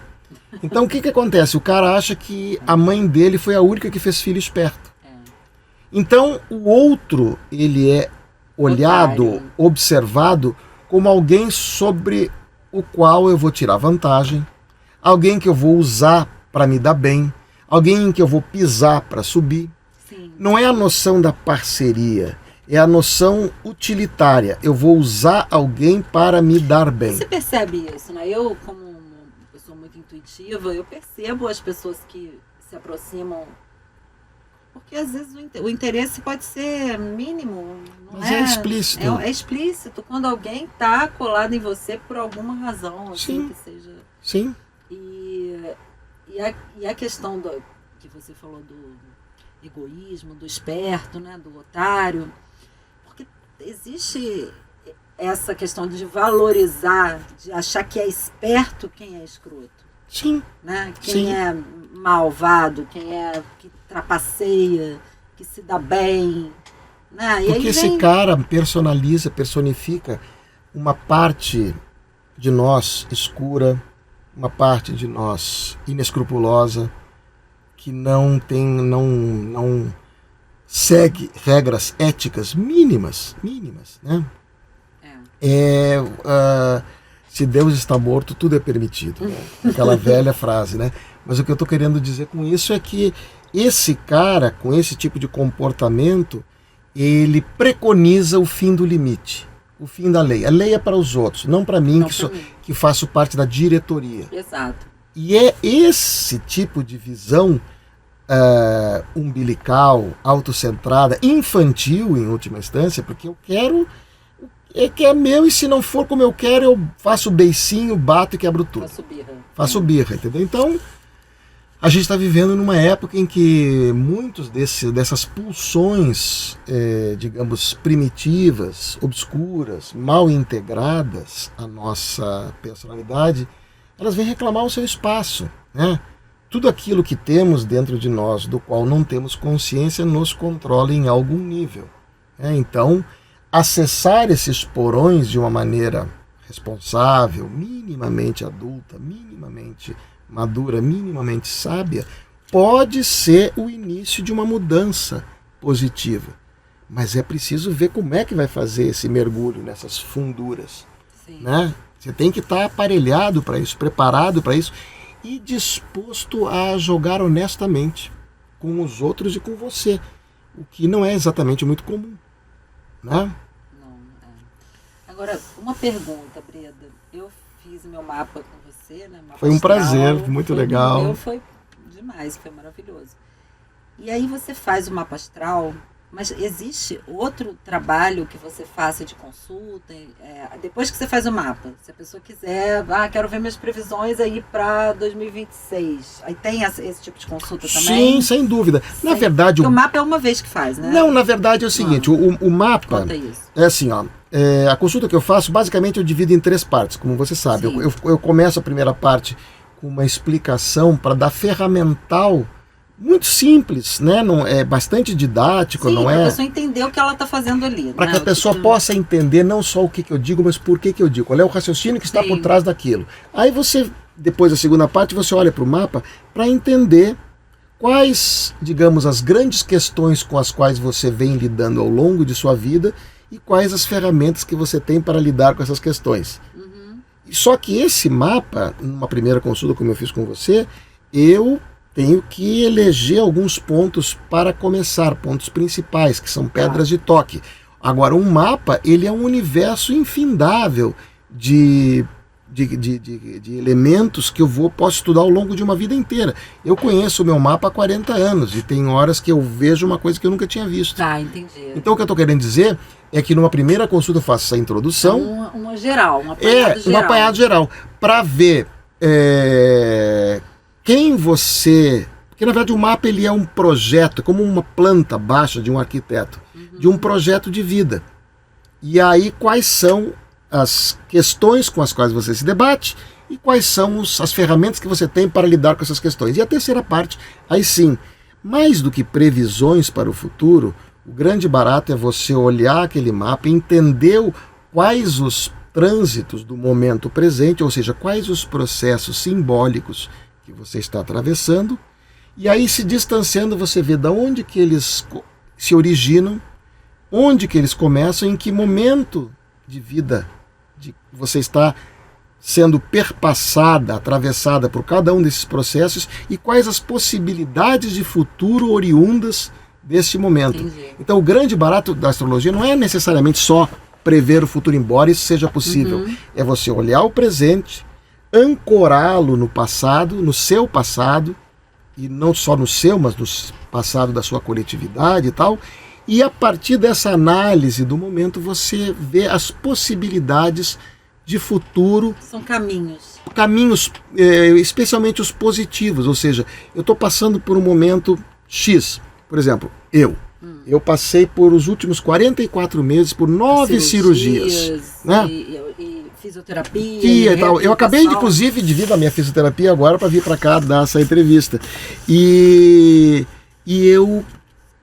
Então o que acontece? O cara acha que a mãe dele foi a única que fez filho esperto. Então o outro, ele é olhado, observado como alguém sobre o qual eu vou tirar vantagem, alguém que eu vou usar para me dar bem, alguém em que eu vou pisar para subir. Sim. Não é a noção da parceria, é a noção utilitária. Eu vou usar alguém para me dar bem. Você percebe isso, né? Eu, como uma pessoa muito intuitiva, eu percebo as pessoas que se aproximam, porque às vezes o interesse pode ser mínimo. Não Mas é explícito. É explícito, quando alguém está colado em você por alguma razão, assim, Sim. que seja. Sim. E a questão que você falou do egoísmo, do esperto, né, do otário, porque existe essa questão de valorizar, de achar que é esperto quem é escroto. Sim. Né? Quem Sim. é malvado, que trapaceia, que se dá bem. Né? E Porque aí esse cara personifica uma parte de nós escura, uma parte de nós inescrupulosa, que não segue regras éticas mínimas, né? Se Deus está morto, tudo é permitido, né? Aquela velha frase, né? Mas o que eu estou querendo dizer com isso é que esse cara, com esse tipo de comportamento, ele preconiza o fim do limite, o fim da lei. A lei é para os outros, não para mim, que faço parte da diretoria. Exato. E é esse tipo de visão umbilical, autocentrada, infantil em última instância, porque eu quero que é meu e se não for como eu quero, eu faço beicinho, bato e quebro tudo. Faço birra, entendeu? Então, a gente está vivendo numa época em que muitos dessas pulsões, digamos, primitivas, obscuras, mal integradas à nossa personalidade, elas vêm reclamar o seu espaço, né? Tudo aquilo que temos dentro de nós, do qual não temos consciência, nos controla em algum nível. Então, acessar esses porões de uma maneira responsável, minimamente adulta, minimamente madura, minimamente sábia, pode ser o início de uma mudança positiva. Mas é preciso ver como é que vai fazer esse mergulho nessas funduras. Sim. Né? Você tem que estar aparelhado para isso, preparado para isso e disposto a jogar honestamente com os outros e com você, o que não é exatamente muito comum. Né? Não, Agora, uma pergunta, Breda. Eu fiz meu mapa com você, né? Mapa foi um astral, prazer, muito legal. Foi demais, foi maravilhoso. E aí você faz o mapa astral, mas existe outro trabalho que você faça de consulta? Depois que você faz o mapa, se a pessoa quiser, quero ver minhas previsões aí para 2026. Aí tem esse tipo de consulta também? Sim, sem dúvida. Na verdade, o mapa é uma vez que faz, né? Não, na verdade é o seguinte, o mapa é assim, ó. A consulta que eu faço, basicamente eu divido em 3 partes, como você sabe. Eu começo a primeira parte com uma explicação para dar ferramental muito simples, né? Não é bastante didático, sim, não é? Para a pessoa entender o que ela está fazendo ali. Para que a pessoa possa entender não só o que eu digo, mas por que eu digo. Qual é o raciocínio que está por trás daquilo. Aí você depois da segunda parte, você olha para o mapa para entender quais, digamos, as grandes questões com as quais você vem lidando ao longo de sua vida e quais as ferramentas que você tem para lidar com essas questões. Só que esse mapa, numa primeira consulta, como eu fiz com você, eu tenho que eleger alguns pontos para começar, pontos principais, que são pedras de toque. Agora, um mapa, ele é um universo infindável de elementos que posso estudar ao longo de uma vida inteira. Eu conheço o meu mapa há 40 anos e tem horas que eu vejo uma coisa que eu nunca tinha visto. Tá, entendi. Então o que eu estou querendo dizer é que numa primeira consulta eu faço essa introdução. Uma geral, um apanhado geral. Um apanhado geral, para ver quem você... Porque na verdade o mapa ele é um projeto, como uma planta baixa de um arquiteto, de um projeto de vida. E aí quais são as questões com as quais você se debate e quais são as ferramentas que você tem para lidar com essas questões. E a terceira parte, aí sim, mais do que previsões para o futuro, o grande barato é você olhar aquele mapa e entender quais os trânsitos do momento presente, ou seja, quais os processos simbólicos que você está atravessando, e aí se distanciando você vê de onde que eles se originam, onde que eles começam, em que momento de vida você está sendo perpassada, atravessada por cada um desses processos e quais as possibilidades de futuro oriundas deste momento. Entendi. Então o grande barato da astrologia não é necessariamente só prever o futuro, embora isso seja possível. É você olhar o presente, ancorá-lo no passado, no seu passado, e não só no seu, mas no passado da sua coletividade e tal, e a partir dessa análise do momento você vê as possibilidades de futuro. São caminhos. Caminhos, especialmente os positivos, ou seja, eu estou passando por um momento X, por exemplo, eu passei por os últimos 44 meses por 9 cirurgias, né? E fisioterapia. E tal. Eu acabei, inclusive, de vir da minha fisioterapia agora para vir para cá dar essa entrevista. E eu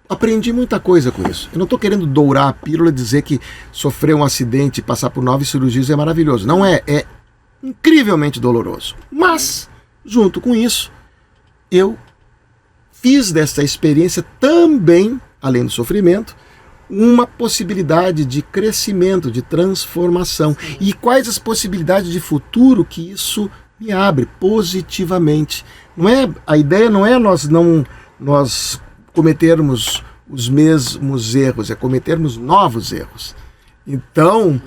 aprendi muita coisa com isso. Eu não estou querendo dourar a pílula e dizer que sofrer um acidente e passar por 9 cirurgias é maravilhoso. Não é. É incrivelmente doloroso. Mas, junto com isso, eu fiz dessa experiência também, além do sofrimento, uma possibilidade de crescimento, de transformação. Sim. E quais as possibilidades de futuro que isso me abre positivamente. A ideia não é nós cometermos os mesmos erros, é cometermos novos erros. Então,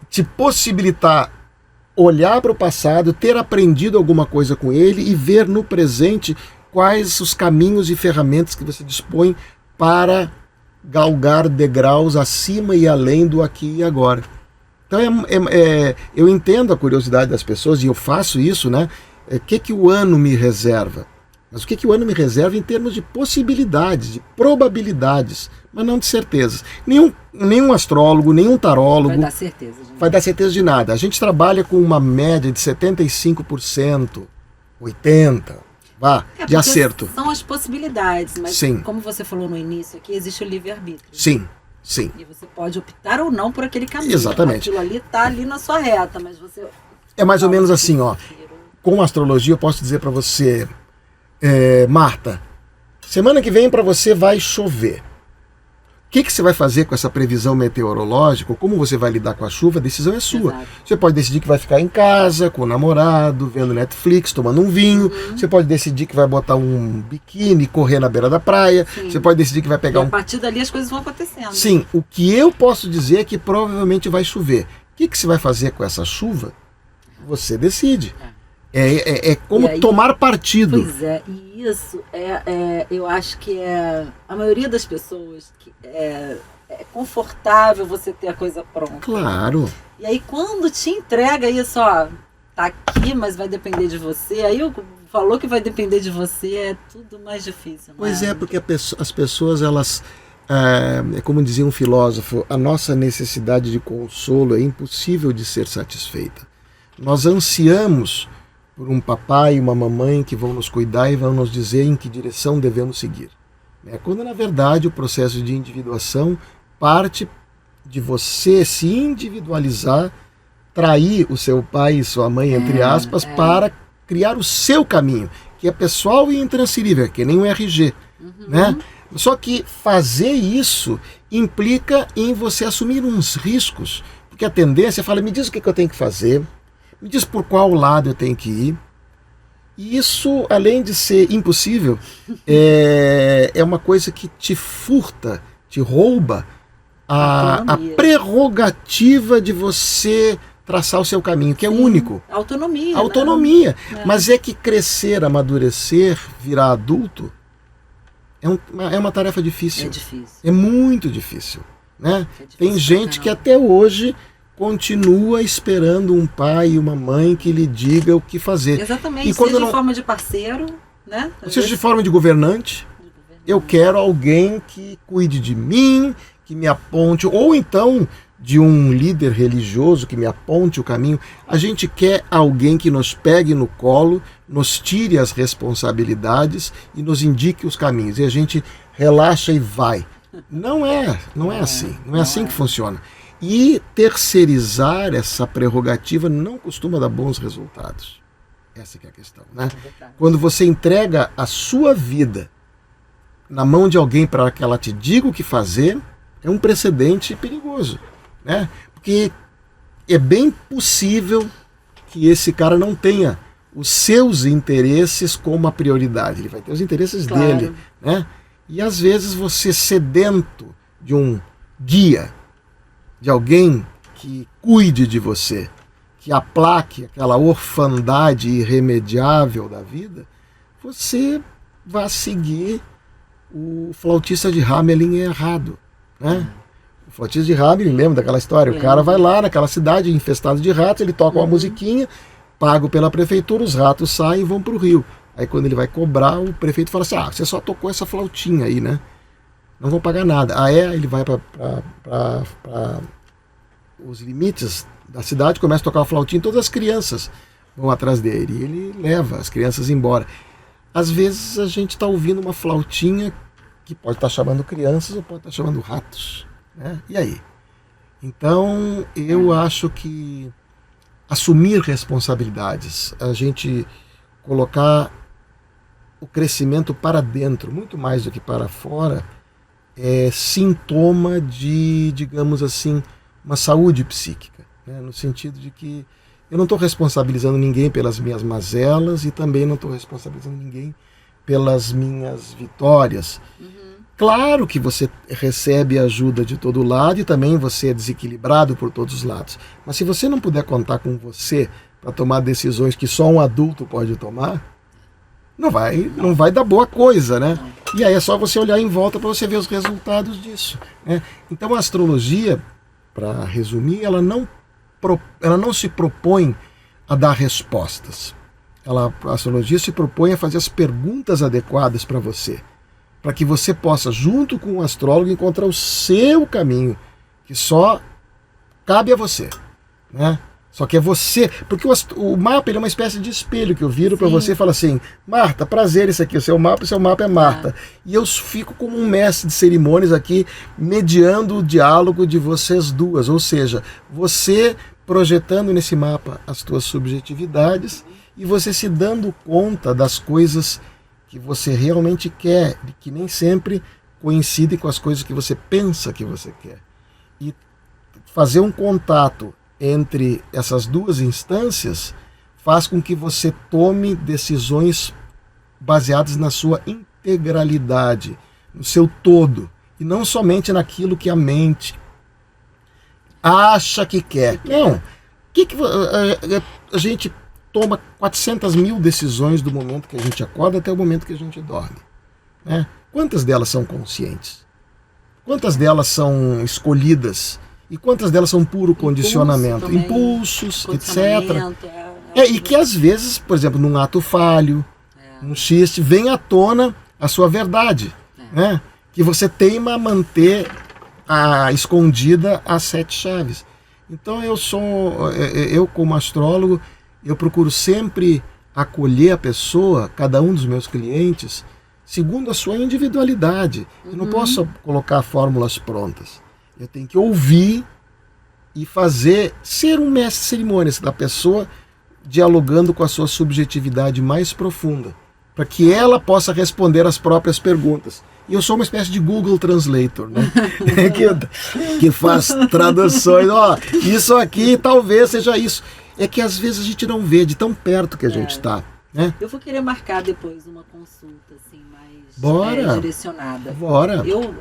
te possibilitar olhar para o passado, ter aprendido alguma coisa com ele e ver no presente quais os caminhos e ferramentas que você dispõe para galgar degraus acima e além do aqui e agora. Então eu entendo a curiosidade das pessoas e eu faço isso, né? O que o ano me reserva? Mas o que o ano me reserva em termos de possibilidades, de probabilidades, mas não de certezas. Nenhum astrólogo, nenhum tarólogo vai dar certeza. Vai dar certeza de nada. A gente trabalha com uma média de 75%, 80%. De acerto. São as possibilidades, mas sim, como você falou no início aqui, existe o livre-arbítrio. Sim, sim. E você pode optar ou não por aquele caminho. Exatamente. Aquilo ali está ali na sua reta, mas você... É mais ou menos assim, ó. Com a astrologia eu posso dizer para você, Marta, semana que vem para você vai chover. O que você vai fazer com essa previsão meteorológica? Como você vai lidar com a chuva? A decisão é sua. Exato. Você pode decidir que vai ficar em casa, com o namorado, vendo Netflix, tomando um vinho. Você pode decidir que vai botar um biquíni, correr na beira da praia. Sim. Você pode decidir que vai pegar a partir dali as coisas vão acontecendo. Sim, o que eu posso dizer é que provavelmente vai chover. O que você vai fazer com essa chuva? Você decide. É como aí, tomar partido. Pois é, e isso eu acho que a maioria das pessoas que é confortável você ter a coisa pronta. Claro. E aí quando te entrega isso, ó, tá aqui, mas vai depender de você, aí falou que vai depender de você, é tudo mais difícil. Pois porque as pessoas, elas, como dizia um filósofo, a nossa necessidade de consolo é impossível de ser satisfeita. Nós ansiamos por um papai e uma mamãe que vão nos cuidar e vão nos dizer em que direção devemos seguir. Quando, na verdade, o processo de individuação parte de você se individualizar, trair o seu pai e sua mãe, entre aspas, para criar o seu caminho, que é pessoal e intransferível, que nem um RG, né? Só que fazer isso implica em você assumir uns riscos, porque a tendência é falar, me diz o que eu tenho que fazer, me diz por qual lado eu tenho que ir. E isso, além de ser impossível, é uma coisa que te furta, te rouba a prerrogativa de você traçar o seu caminho, que é único. Autonomia. Autonomia. Né? Mas é que crescer, amadurecer, virar adulto, é uma tarefa difícil. É difícil. É muito difícil. Né? É difícil. Tem gente que até hoje continua esperando um pai e uma mãe que lhe diga o que fazer. Exatamente, e quando seja de forma de parceiro, né? Seja de forma de governante, eu quero alguém que cuide de mim, que me aponte, ou então de um líder religioso que me aponte o caminho. A gente quer alguém que nos pegue no colo, nos tire as responsabilidades e nos indique os caminhos. E a gente relaxa e vai. Não é assim. Não é assim que funciona. E terceirizar essa prerrogativa não costuma dar bons resultados. Essa que é a questão, né? Quando você entrega a sua vida na mão de alguém para que ela te diga o que fazer, é um precedente perigoso, né? Porque é bem possível que esse cara não tenha os seus interesses como a prioridade. Ele vai ter os interesses dele, né? E às vezes você, sedento de um guia, de alguém que cuide de você, que aplaque aquela orfandade irremediável da vida, você vai seguir o flautista de Hamelin errado, né? O flautista de Hamelin, lembra daquela história? O cara vai lá naquela cidade infestada de ratos, ele toca uma musiquinha, pago pela prefeitura, os ratos saem e vão para o rio. Aí quando ele vai cobrar, o prefeito fala assim, você só tocou essa flautinha aí, né? Não vão pagar nada. Ele vai para os limites da cidade, começa a tocar o flautinho, todas as crianças vão atrás dele e ele leva as crianças embora. Às vezes a gente está ouvindo uma flautinha que pode estar chamando crianças ou pode estar chamando ratos, né? E aí? Então eu acho que assumir responsabilidades, a gente colocar o crescimento para dentro, muito mais do que para fora, é sintoma de, digamos assim, uma saúde psíquica, né? No sentido de que eu não estou responsabilizando ninguém pelas minhas mazelas e também não estou responsabilizando ninguém pelas minhas vitórias. Claro que você recebe ajuda de todo lado e também você é desequilibrado por todos os lados. Mas se você não puder contar com você para tomar decisões que só um adulto pode tomar, não vai dar boa coisa, né? E aí é só você olhar em volta para você ver os resultados disso, né? Então a astrologia, para resumir, ela não se propõe a dar respostas. A astrologia se propõe a fazer as perguntas adequadas para você, para que você possa, junto com o astrólogo, encontrar o seu caminho, que só cabe a você, né? Só que é você, porque o mapa ele é uma espécie de espelho que eu viro para você e falo assim, Marta, prazer, esse aqui, o seu mapa é Marta. E eu fico como um mestre de cerimônias aqui, mediando o diálogo de vocês duas, ou seja, você projetando nesse mapa as tuas subjetividades e você se dando conta das coisas que você realmente quer, e que nem sempre coincidem com as coisas que você pensa que você quer. E fazer um contato entre essas duas instâncias faz com que você tome decisões baseadas na sua integralidade, no seu todo, e não somente naquilo que a mente acha que quer. Não. A gente toma 400 mil decisões do momento que a gente acorda até o momento que a gente dorme, né? Quantas delas são conscientes? Quantas delas são escolhidas? E quantas delas são puro condicionamento? Impulsos, etc. E que às vezes, por exemplo, num ato falho, num xiste, vem à tona a sua verdade, né? Que você teima a manter escondida as 7 chaves. Então eu como astrólogo, eu procuro sempre acolher a pessoa, cada um dos meus clientes, segundo a sua individualidade. Eu não posso colocar fórmulas prontas. Eu tenho que ouvir e ser um mestre de cerimônias da pessoa, dialogando com a sua subjetividade mais profunda, para que ela possa responder as próprias perguntas. E eu sou uma espécie de Google Translator, né? que faz traduções. Ó, isso aqui talvez seja isso. É que às vezes a gente não vê de tão perto que a gente está. Né? Eu vou querer marcar depois uma consulta assim, mais Bora. direcionada. Bora. Eu,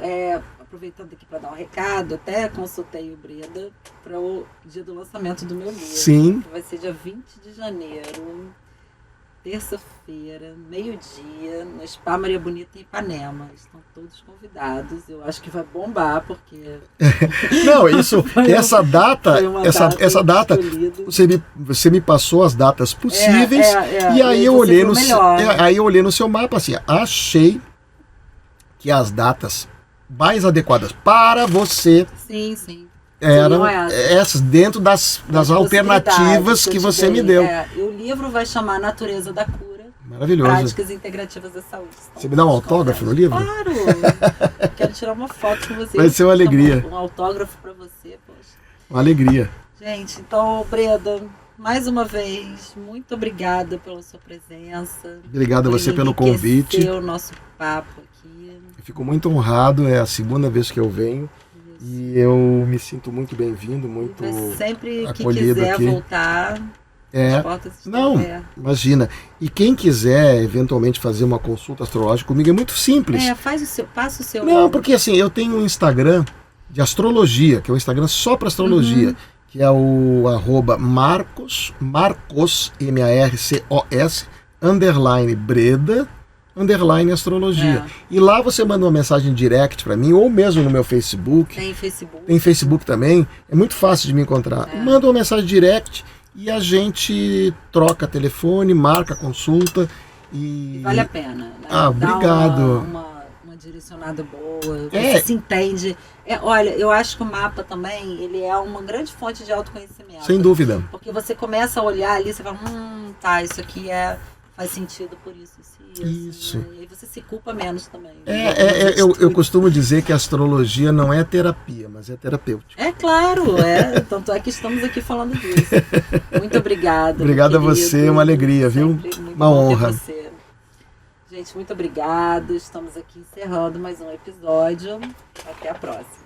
aproveitando aqui para dar um recado, até consultei o Breda para o dia do lançamento do meu livro. Sim. Que vai ser dia 20 de janeiro, terça-feira, meio-dia, no Spa Maria Bonita em Ipanema. Estão todos convidados. Eu acho que vai bombar, porque... Não, isso, essa data, essa data, escolhida. você me passou as datas possíveis, e aí eu olhei no seu mapa, assim, achei que as datas mais adequadas para você Sim. eram essas dentro das alternativas que você me deu. E o livro vai chamar Natureza da Cura. Maravilhoso. Práticas Integrativas da Saúde. Você me dá um autógrafo no livro? Claro! Quero tirar uma foto com você. Vai ser uma alegria. Um autógrafo para você, poxa. Uma alegria. Gente, então, Breda, mais uma vez, muito obrigada pela sua presença. Obrigado a você pelo convite. O nosso papo aqui. Eu fico muito honrado, é a segunda vez que eu venho. E eu me sinto muito bem-vindo, muito sempre que acolhido quiser aqui. Voltar, as portas estão não, abertas. Imagina. E quem quiser eventualmente fazer uma consulta astrológica comigo é muito simples. Passa o seu. Não, porque assim, eu tenho um Instagram de astrologia, que é um Instagram só para astrologia, que é o @Marcos, MARCOS, _Breda, _astrologia. E lá você manda uma mensagem direct para mim, ou mesmo no meu Facebook. Tem Facebook. Tem Facebook também. É muito fácil de me encontrar. Manda uma mensagem direct e a gente troca telefone, marca consulta. E vale a pena. Né? Obrigado. Uma direcionada boa. Você se entende. Olha, eu acho que o mapa também, ele é uma grande fonte de autoconhecimento. Sem dúvida. Porque você começa a olhar ali, você fala, isso aqui faz sentido por isso. Isso. Né? E aí você se culpa menos também. Eu costumo dizer que a astrologia não é terapia, mas é terapêutica. É claro, tanto é que estamos aqui falando disso. Muito obrigada. Obrigado a você, uma alegria, viu? Uma honra. Você. Gente, muito obrigada. Estamos aqui encerrando mais um episódio. Até a próxima.